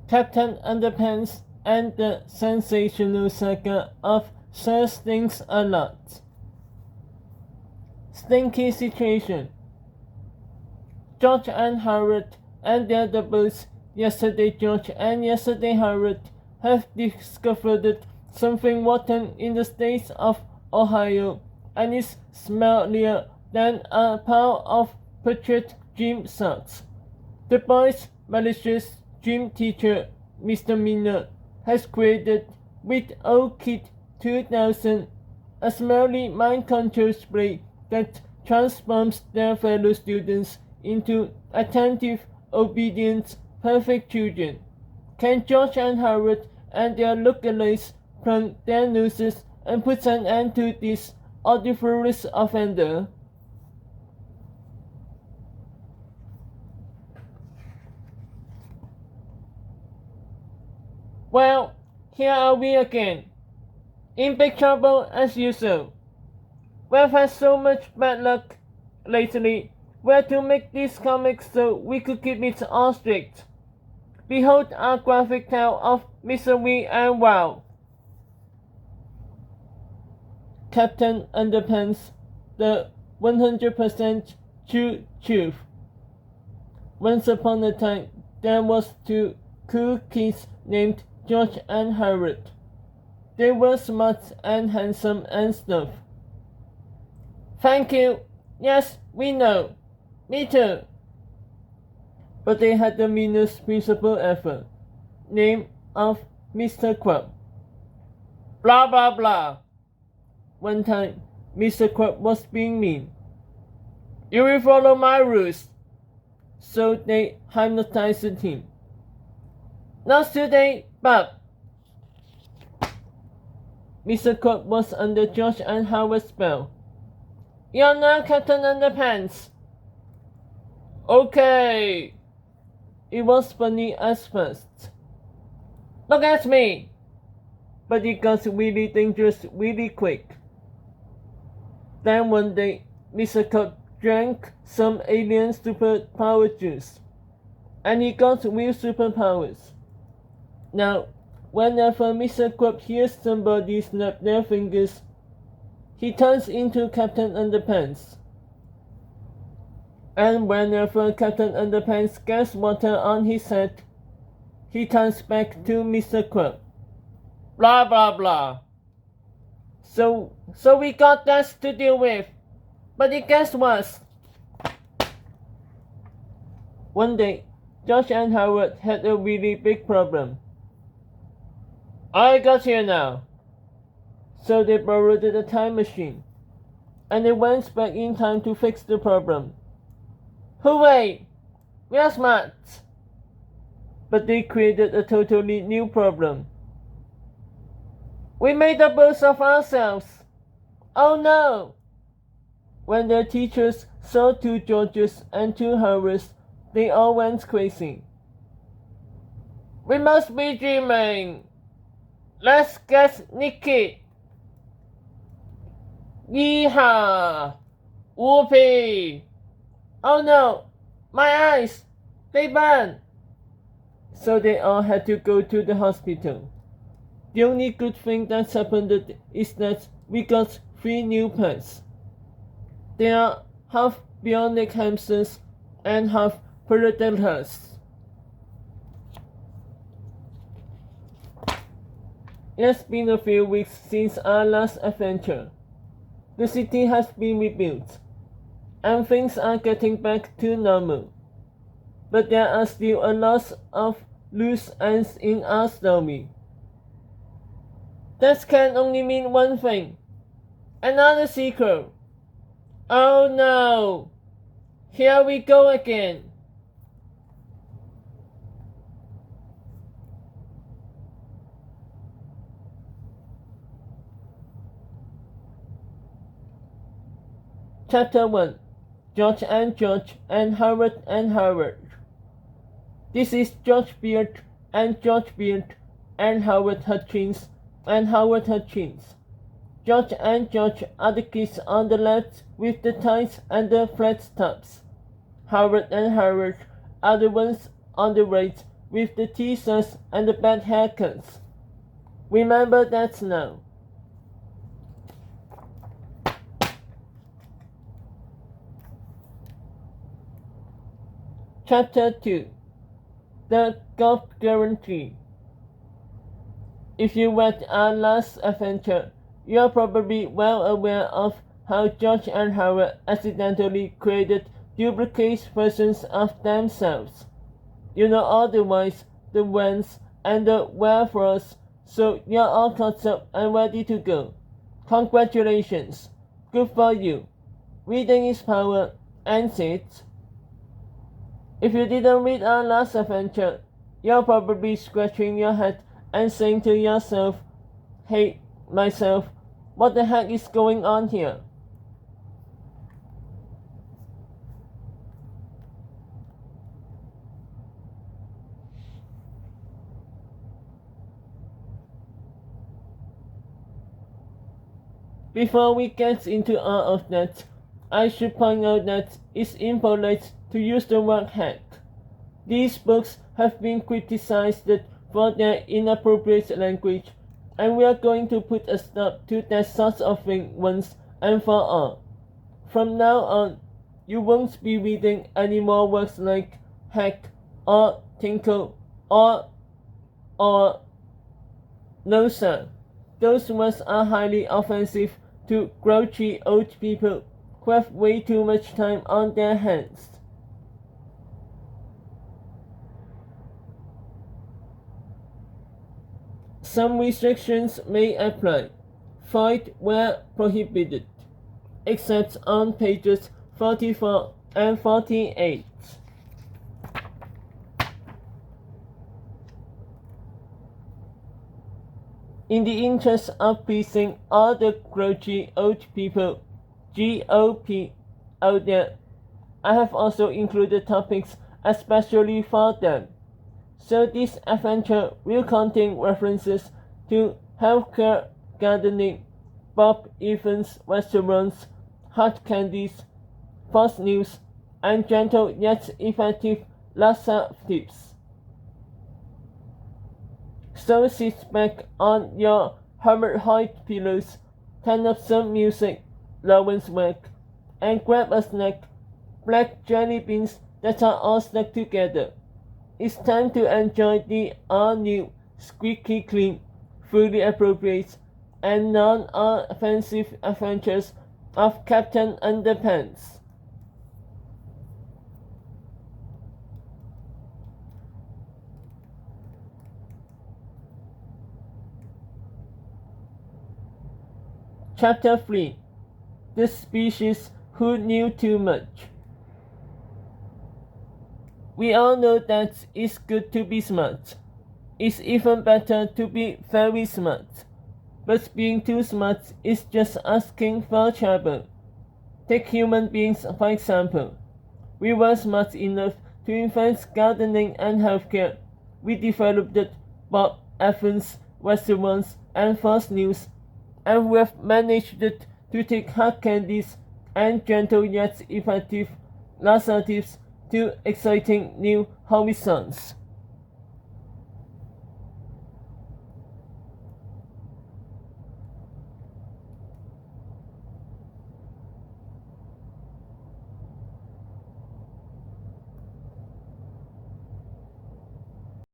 Captain Underpants and the sensational saga of Sir Stinks a Lot. Stinky situation. George and Howard and their doubles, Yesterday George and Yesterday Howard, have discovered something rotten in the state of Ohio, and is smellier than a pile of putrid gym socks. The boys' malicious gym teacher, Mr. Miner, has created with O-Kit 2000 a smelly mind control spray that transforms their fellow students into attentive, obedient, perfect children. Can George and Howard and their lookalikes plumb their noses and put an end to this odoriferous offender? Well, here are we again, in big trouble as usual. We've had so much bad luck lately. We had to make this comic so we could keep it all strict. Behold our graphic tale of misery and woe. Captain Underpants, the 100% true truth. Once upon a time, there was two cool kids named George and Howard. They were smart and handsome and stuff. Thank you. Yes, we know. Me too. But they had the meanest principal ever. Name of Mr. Crab. Blah blah blah. One time, Mr. Crab was being mean. You will follow my rules. So they hypnotized him. Not today, Bob. Mr. Crab was under George and Howard's spell. You're now Captain Underpants. Okay. It was funny at first. Look at me. But it got really dangerous really quick. Then one day, Mr. Crab drank some alien superpower juice, and he got real superpowers. Now, whenever Mr. Crab hears somebody snap their fingers, he turns into Captain Underpants. And whenever Captain Underpants gets water on his head, he turns back to Mr. Crab. Blah blah blah. So we got that to deal with. But it gets worse. One day, George and Howard had a really big problem. I got here now. So they borrowed a time machine, and they went back in time to fix the problem. Hooray! We are smart! But they created a totally new problem. We made a boast of ourselves. Oh no! When their teachers saw two Georges and two Howards, they all went crazy. We must be dreaming. Let's get naked. Yeehaw! Whoopee! Oh no! My eyes! They burn! So they all had to go to the hospital. The only good thing that's happened is that we got 3 new pets. They are half bionic hamsters and half predators. It's been a few weeks since our last adventure. The city has been rebuilt, and things are getting back to normal. But there are still a lot of loose ends in our story. That can only mean one thing. Another sequel. Oh no! Here we go again. Chapter 1. George and Howard and Howard. This is George Beard and George Beard and Howard Hutchins and Howard Hutchins. George and George are the kids on the left with the ties and the flat tops. Howard and Howard are the ones on the right with the t-shirts and the bad haircuts. Remember that now. Chapter 2. The Golf Guarantee. If you read our last adventure, you are probably well aware of how George and Howard accidentally created duplicate versions of themselves. You know all the whys, the whens, and the wherefores, so you're all caught up and ready to go. Congratulations. Good for you. Reading is power, ain't it? If you didn't read our last adventure, you're probably scratching your head and saying to yourself, "Hey, myself, what the heck is going on here?" Before we get into all of that, I should point out that it's impolite to use the word hack. These books have been criticized for their inappropriate language, and we are going to put a stop to that sort of thing once and for all. From now on, you won't be reading any more words like hack or tinkle or no sir. Those words are highly offensive to grouchy old people who have way too much time on their hands. Some restrictions may apply, void where prohibited, except on pages 44 and 48. In the interest of pleasing all the grouchy old people, GOP, out there, I have also included topics especially for them. So this adventure will contain references to healthcare, gardening, Bob Evans restaurants, hot candies, false news, and gentle yet effective laxatives. So sit back on your hemorrhoid pillows, turn up some music, Lawrence work, and grab a snack, black jelly beans that are all stuck together. It's time to enjoy the all-new, squeaky clean, fully appropriate, and non-offensive adventures of Captain Underpants. Chapter 3. The Species Who Knew Too Much. We all know that it's good to be smart. It's even better to be very smart. But being too smart is just asking for trouble. Take human beings for example. We were smart enough to invent gardening and healthcare. We developed Bob Evans restaurants and false news, and we have managed to take hard candies and gentle yet effective laxatives to exciting new horizons.